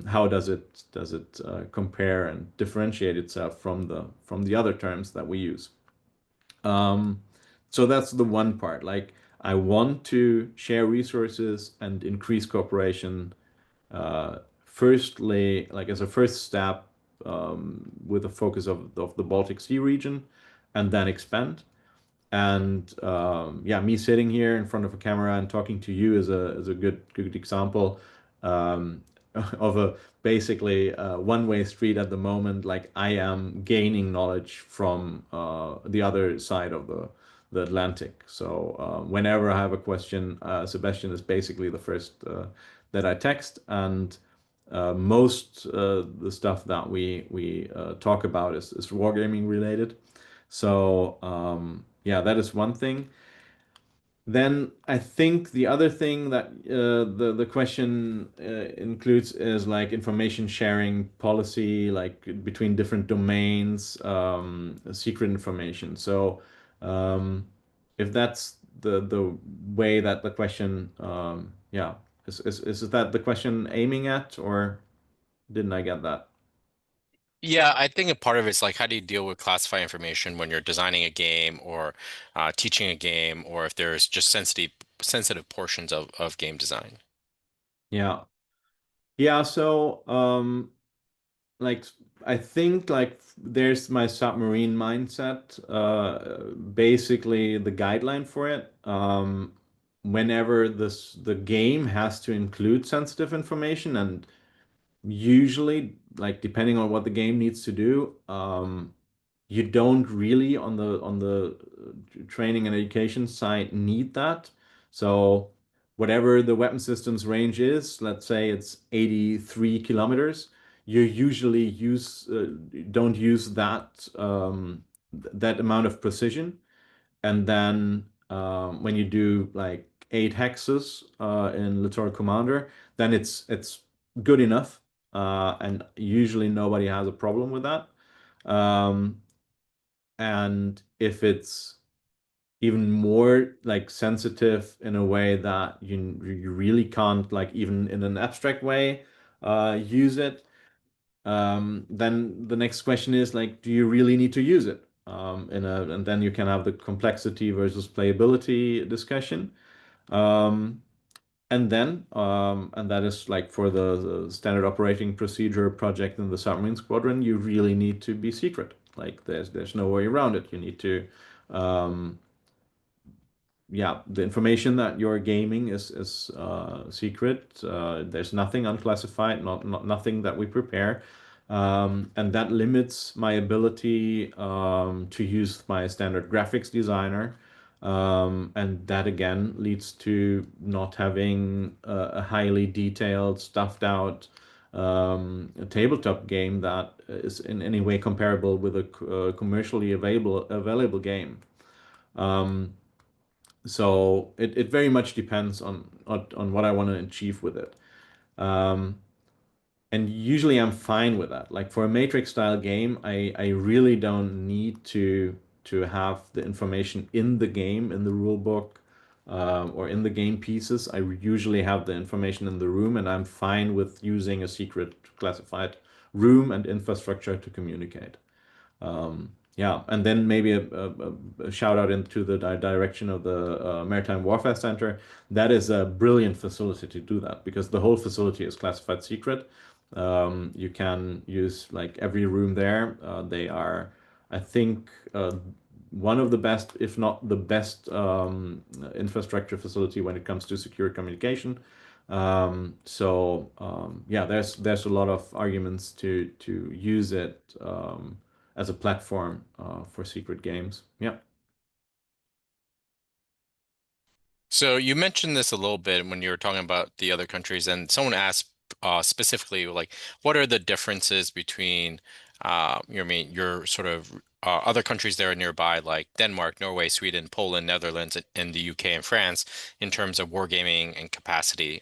how does it compare and differentiate itself from the other terms that we use? Um, so that's the one part. Like I want to share resources and increase cooperation. Firstly, like as a first step, with a focus of the Baltic Sea region, and then expand. And yeah, me sitting here in front of a camera and talking to you is a good example, um, of a basically one-way street at the moment. Like I am gaining knowledge from the other side of the Atlantic. So whenever I have a question, Sebastian is basically the first that I text, and most the stuff that we talk about is wargaming related. So yeah, that is one thing. Then I think the other thing that the question includes is like information sharing policy, like between different domains, secret information. So if that's the way that the question, yeah, is that the question aiming at, or didn't I get that? Yeah, I think a part of it's like how do you deal with classified information when you're designing a game or teaching a game, or if there's just sensitive portions of game design. Yeah. Yeah, so like I think like there's my submarine mindset. Basically the guideline for it. Whenever the game has to include sensitive information, and usually like depending on what the game needs to do, you don't really on the training and education side need that. So whatever the weapon system's range is, let's say it's 83 kilometers, you usually don't use that amount of precision. And then when you do like 8 hexes in Littoral Commander, then it's good enough, and usually nobody has a problem with that. Um, and if it's even more like sensitive in a way that you really can't like even in an abstract way use it, then the next question is like, do you really need to use it? And then you can have the complexity versus playability discussion. Um, and that is like for the standard operating procedure project in the submarine squadron, you really need to be secret. Like there's no way around it. You need to, um, yeah, the information that you're gaming is secret. There's nothing unclassified, nothing that we prepare, and that limits my ability to use my standard graphics designer, and that again leads to not having a highly detailed, stuffed out a tabletop game that is in any way comparable with a commercially available game. Um, so it very much depends on what I want to achieve with it. Um, and usually I'm fine with that. Like for a Matrix style game, I really don't need to have the information in the game, in the rule book, or in the game pieces. I usually have the information in the room, and I'm fine with using a secret classified room and infrastructure to communicate. Yeah, and then maybe a shout out into the direction of the Maritime Warfare Center. That is a brilliant facility to do that because the whole facility is classified secret. You can use like every room there. They are, I think, one of the best, if not the best, infrastructure facility when it comes to secure communication. Yeah, there's a lot of arguments to use it as a platform for secret games. Yeah. So you mentioned this a little bit when you were talking about the other countries, and someone asked specifically, like, what are the differences between, I mean, your sort of other countries that are nearby, like Denmark, Norway, Sweden, Poland, Netherlands, and the UK and France, in terms of wargaming and capacity?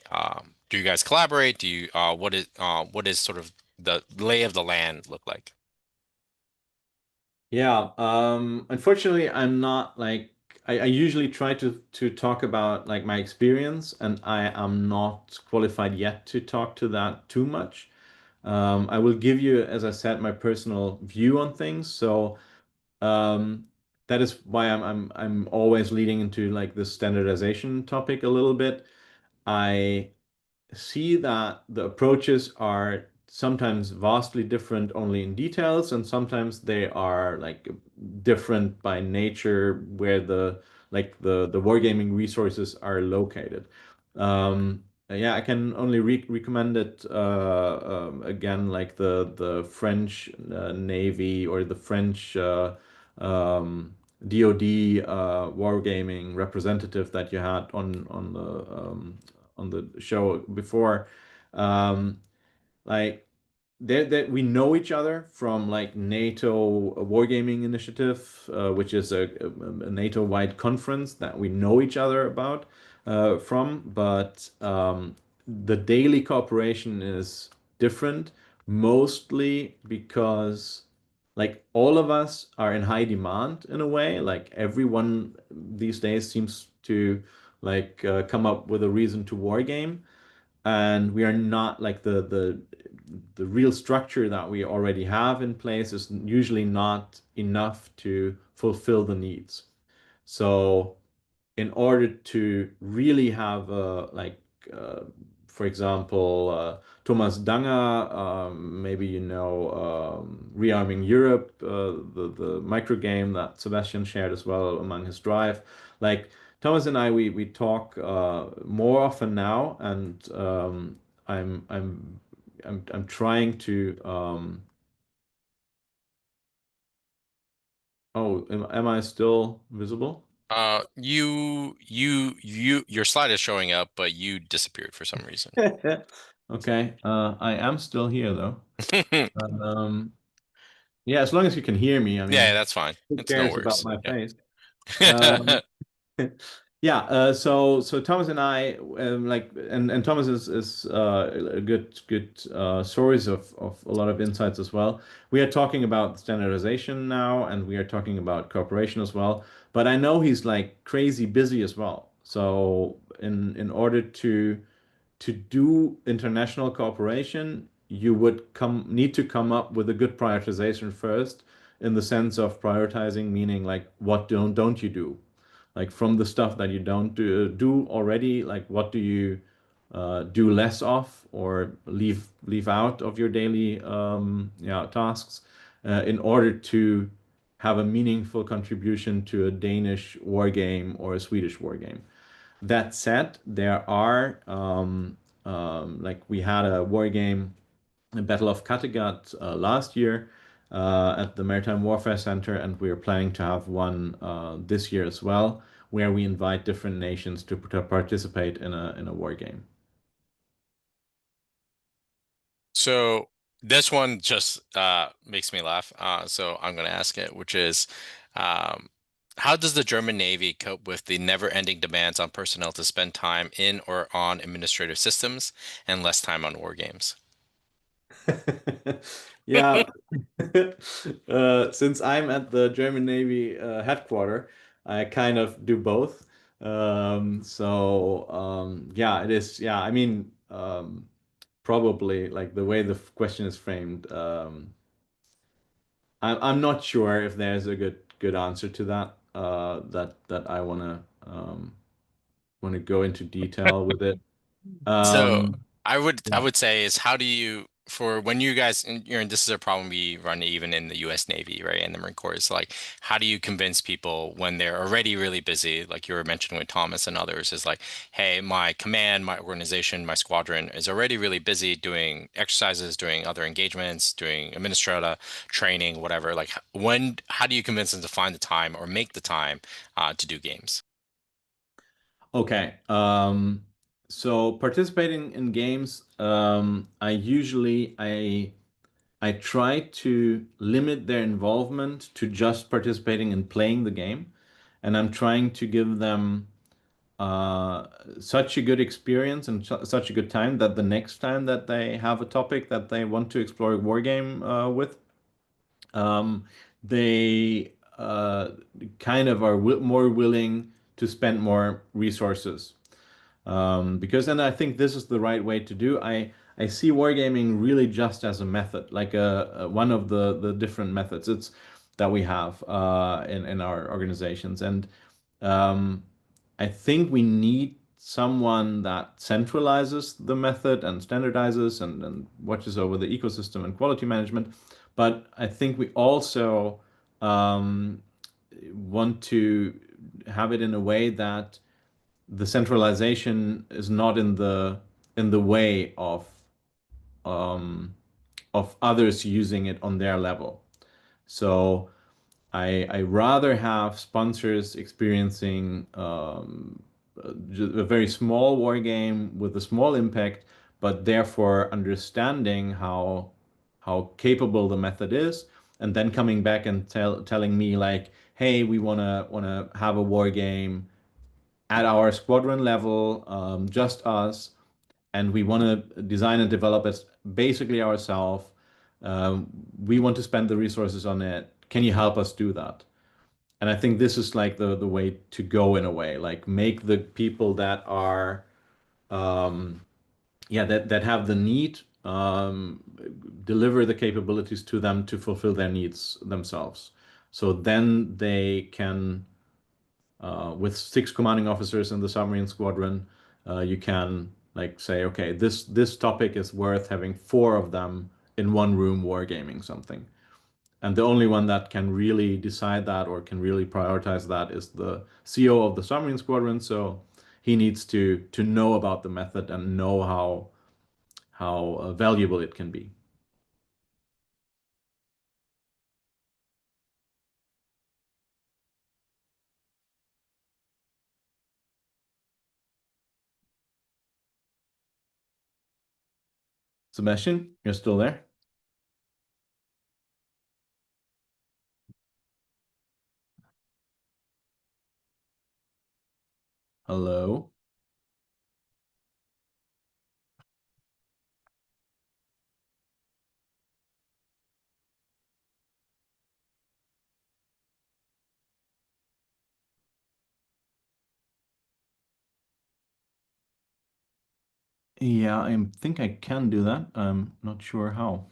Do you guys collaborate? Do you what is sort of the lay of the land look like? Yeah, unfortunately, I'm not like I usually try to talk about like my experience, and I am not qualified yet to talk to that too much. I will give you, as I said, my personal view on things. So um, that is why I'm always leading into like this standardization topic a little bit. I see that the approaches are sometimes vastly different only in details, and sometimes they are like different by nature where the wargaming resources are located. Yeah, I can only recommend it again, like the French Navy or the French DoD wargaming representative that you had on the show before. Um, like that we know each other from like NATO Wargaming Initiative, which is a NATO-wide conference that we know each other about from, but the daily cooperation is different, mostly because like all of us are in high demand in a way. Like everyone these days seems to like come up with a reason to wargame, and we are not like the real structure that we already have in place is usually not enough to fulfill the needs. So in order to really have uh, for example, Thomas Danger, maybe you know Rearming Europe, the micro game that Sebastian shared as well among his drive. Like Thomas and I, we talk more often now, and I'm I'm I'm trying to. Oh, am I still visible? Your slide is showing up, but you disappeared for some reason. Okay, I am still here though. Um, yeah, as long as you can hear me, I Yeah, mean, that's fine. who It's no cares about worries. my Yeah. face? Um, yeah, so Thomas and I like and Thomas is a good source of a lot of insights as well. We are talking about standardization now, and we are talking about cooperation as well. But I know he's like crazy busy as well. So in order to do international cooperation, you would come need to come up with a good prioritization first, in the sense of prioritizing, meaning like what don't you do? Like from the stuff that you don't do already, like what do you do less of or leave out of your daily yeah, tasks in order to have a meaningful contribution to a Danish war game or a Swedish war game. That said, there are like we had a war game, a Battle of Kattegat last year at the Maritime Warfare Center, and we are planning to have one this year as well, where we invite different nations to participate in a war game. So this one just makes me laugh. So I'm going to ask it, which is, um, how does the German Navy cope with the never-ending demands on personnel to spend time in or on administrative systems and less time on war games? Yeah, since I'm at the German Navy headquarter, I kind of do both. Yeah, it is. Yeah, I mean, probably like the way the question is framed. I'm not sure if there's a good answer to that. That I wanna go into detail with it. So Um, I yeah. would say is how do you for when you guys, and this is a problem we run even in the U.S. Navy, right, and the Marine Corps, is like, how do you convince people when they're already really busy, like you were mentioning with Thomas and others, is like, hey, my command, my organization, my squadron is already really busy doing exercises, doing other engagements, doing administrative training, whatever. Like, how do you convince them to find the time or make the time to do games? Okay. So participating in games, I try to limit their involvement to just participating in playing the game, and I'm trying to give them uh, such a good experience and such a good time that the next time that they have a topic that they want to explore a war game with, um, they kind of are more willing to spend more resources. Because then I think this is the right way to do. I see wargaming really just as a method, like one of the different methods it's that we have in our organizations, and um, I think we need someone that centralizes the method and standardizes and watches over the ecosystem and quality management. But I think we also um, want to have it in a way that the centralization is not in the way um, of others using it on their level. So I rather have sponsors experiencing a very small war game with a small impact, but therefore understanding how capable the method is, and then coming back and telling me like, hey, we wanna have a war game at our squadron level, just us, and we want to design and develop it basically ourselves. Um, we want to spend the resources on it. Can you help us do that? And I think this is like the way to go in a way, like make the people that are um, yeah that have the need deliver the capabilities to them to fulfill their needs themselves. So then they can with six commanding officers in the submarine squadron, you can like say, okay, this topic is worth having four of them in one room wargaming something. And the only one that can really decide that or can really prioritize that is the CO of the submarine squadron. So he needs to know about the method and know how valuable it can be. Sebastian, you're still there? Hello? Yeah, I think I can do that. I'm not sure how.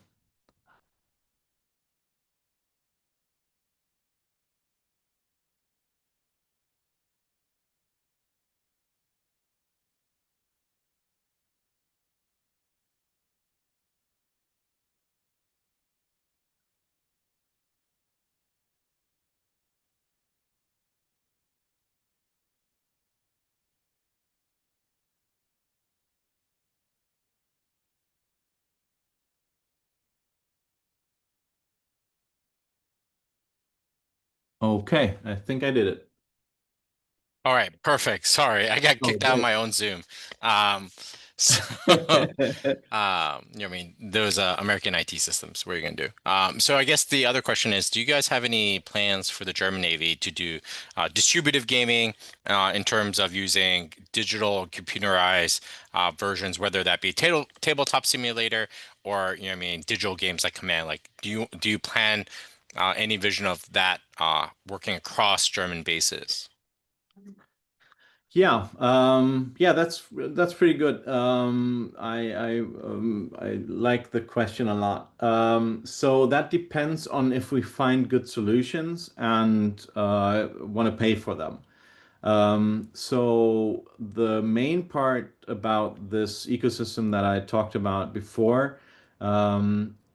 Okay, I think I did it. All right, perfect. Sorry, I got Oh, kicked out of great. my own Zoom. So, I mean, those American IT systems, what are you gonna do? So I guess the other question is, do you guys have any plans for the German Navy to do distributive gaming in terms of using digital computerized versions, whether that be tabletop simulator or, I mean, digital games like Command? Like, do you plan any vision of that working across German bases? Yeah, yeah, that's pretty good. I like the question a lot. So that depends on if we find good solutions and want to pay for them. So the main part about this ecosystem that I talked about before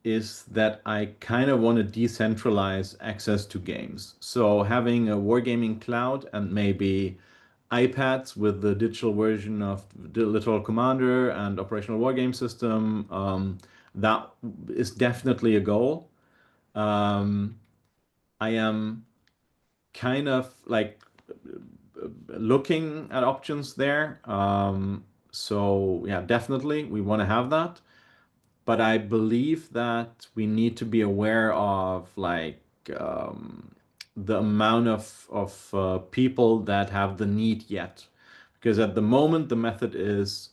is that I kind of want to decentralize access to games. So having a wargaming cloud and maybe iPads with the digital version of the Littoral Commander and Operational Wargame System, that is definitely a goal. Um, I am kind of like looking at options there. So yeah, definitely we want to have that. But I believe that we need to be aware of the amount of people that have the need yet, because at the moment the method is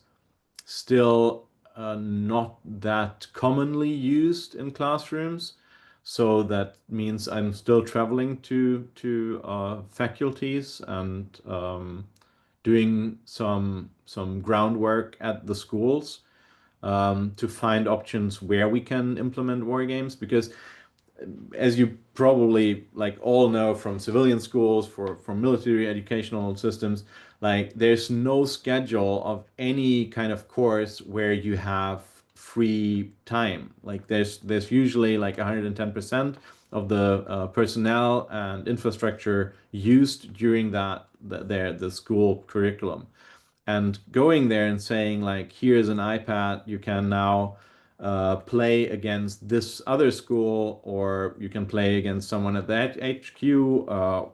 still not that commonly used in classrooms. So that means I'm still traveling to faculties and doing some groundwork at the schools to find options where we can implement war games, because as you probably like all know from civilian schools, from military educational systems, like there's no schedule of any kind of course where you have free time. Like there's usually like 110% of the personnel and infrastructure used during the school curriculum. And going there and saying like, here's an iPad, you can now play against this other school, or you can play against someone at the HQ,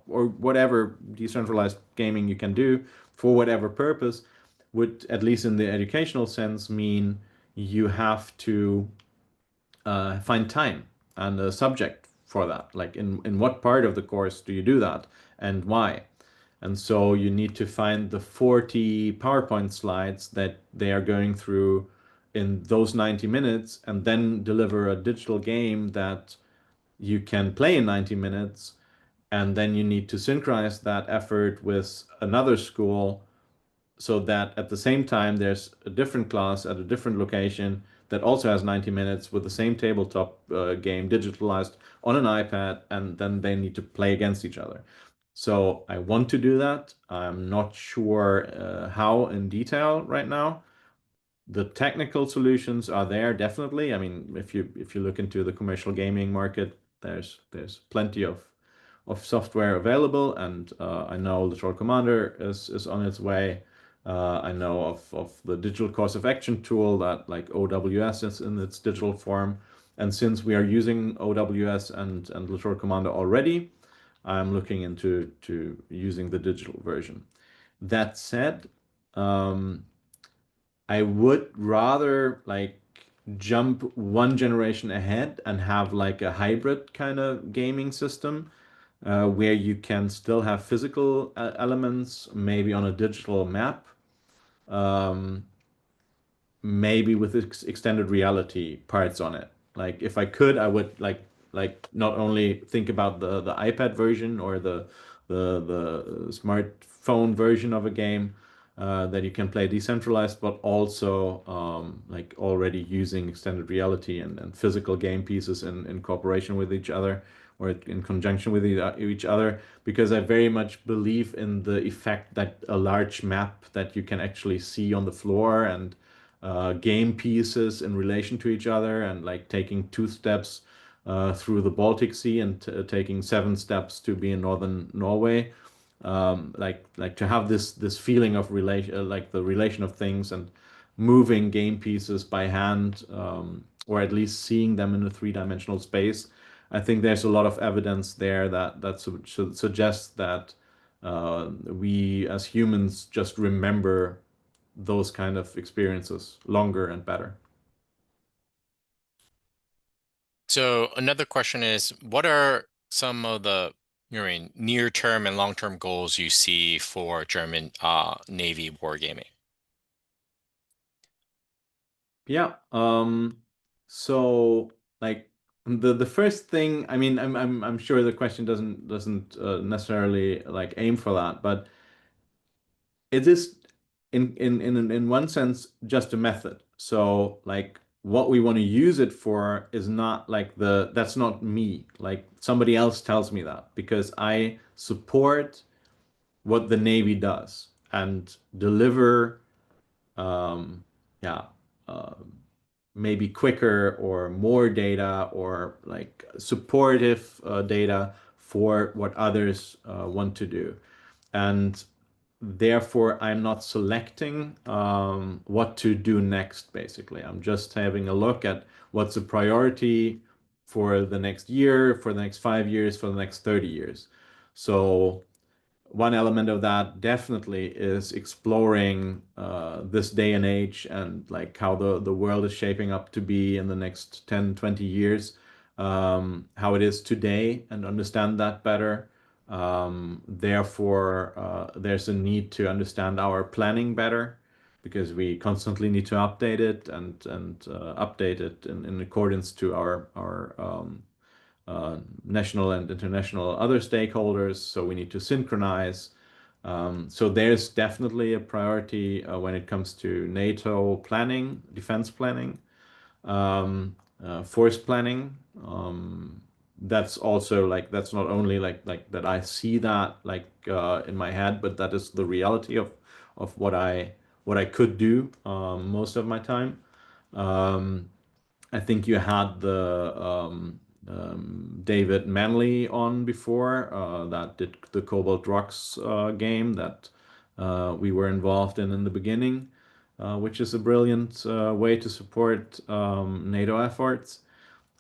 or whatever decentralized gaming you can do for whatever purpose, would, at least in the educational sense, mean you have to find time and a subject for that. Like in what part of the course do you do that and why? And so you need to find the 40 PowerPoint slides that they are going through in those 90 minutes, and then deliver a digital game that you can play in 90 minutes. And then you need to synchronize that effort with another school, so that at the same time there's a different class at a different location that also has 90 minutes with the same tabletop game digitalized on an iPad, and then they need to play against each other. So I want to do that. I'm not sure how in detail right now. The technical solutions are there, definitely. I mean, if you look into the commercial gaming market, there's plenty of software available, and I know Literal Commander is on its way. I know of the digital course of action tool that like OWS is in its digital form. And since we are using OWS and Literal Commander already, I'm looking into to using the digital version. That said, um, I would rather like jump one generation ahead and have like a hybrid kind of gaming system, where you can still have physical elements, maybe on a digital map, um, maybe with extended reality parts on it. Like if I could, I would like not only think about the iPad version or the smartphone version of a game that you can play decentralized, but also like already using extended reality and physical game pieces in cooperation with each other, or in conjunction with each other, because I very much believe in the effect that a large map that you can actually see on the floor, and game pieces in relation to each other, and like taking 2 steps through the Baltic Sea and taking 7 steps to be in northern Norway. Like to have this feeling of relation, like the relation of things, and moving game pieces by hand, or at least seeing them in a three-dimensional space. I think there's a lot of evidence there that should suggest that we as humans just remember those kind of experiences longer and better. So another question is, what are some of the near-term and long-term goals you see for German Navy wargaming? Yeah. So like the first thing, I mean, I'm sure the question doesn't necessarily like aim for that, but it is in one sense just a method. So like what we want to use it for is not like that's not me. Like somebody else tells me that, because I support what the Navy does and deliver, um, yeah, uh, maybe quicker or more data or like supportive data for what others want to do. And therefore, I'm not selecting what to do next, basically. I'm just having a look at what's a priority for the next year, for the next 5 years, for the next 30 years. So one element of that definitely is exploring this day and age and like how the world is shaping up to be in the next 10, 20 years, how it is today and understand that better. Therefore, there's a need to understand our planning better because we constantly need to update it and update it in accordance to our national and international other stakeholders. So we need to synchronize. So there's definitely a priority when it comes to NATO planning, defense planning, force planning. That's also like that's not only like that I see that like in my head, but that is the reality of what I could do most of my time. Um, I think you had the David Manley on before that did the Cobalt Rocks game that we were involved in the beginning, which is a brilliant way to support NATO efforts.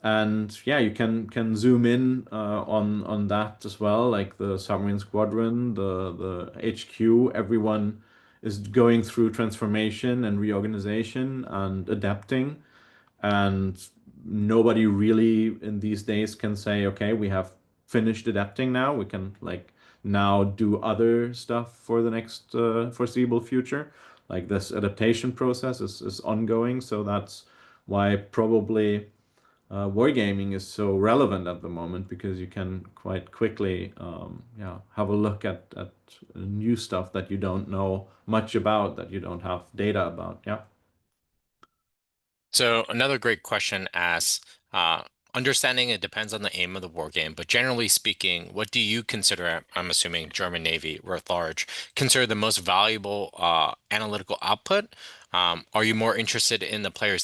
And yeah, you can zoom in on that as well, like the submarine squadron, the HQ. Everyone is going through transformation and reorganization and adapting, and nobody really in these days can say, okay, we have finished adapting now. We can like now do other stuff for the next foreseeable future. Like this adaptation process is ongoing. So that's why probably wargaming is so relevant at the moment because you can quite quickly yeah, have a look at new stuff that you don't know much about, that you don't have data about. Yeah. So another great question asks, understanding it depends on the aim of the war game, but generally speaking, what do you consider, I'm assuming German Navy writ large, consider the most valuable analytical output? Are you more interested in the player's